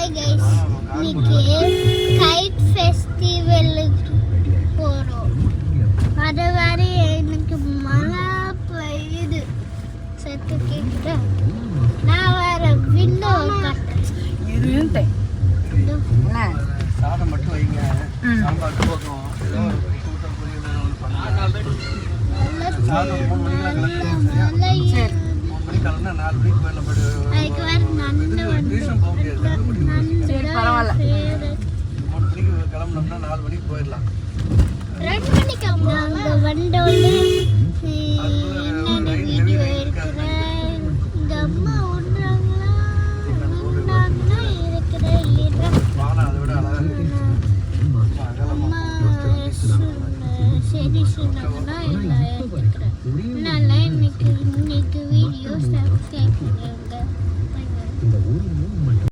Hi guys, இன்னைக்கு guide ஃபெஸ்டிவலுக்கு போகிறோம். வர வர எனக்கு மழை பெய்யுது. சத்து கேட்குதா? நான் வர விண்டோ இருந்தேன். சாதம் மட்டும் வைங்க, சாம்பார் போதும். ஏதோ ஒரு கூட்டம் பொரியல் ஒன்று பண்ணலாம். சாதம் 3 மணிக்கெல்லாம் கிளம்பி 3 மணிக்கு கிளம்புனா 4 மணிக்கு மேலே டியூஷன் போக முடியாது. 2 மணிக்கு பரவாயில்ல. 3 மணிக்கு கிளம்புனோம்னா 4 மணிக்கு போயிடலாம். 2 மணிக்கு கிளம்புவாங்க. வண்டோல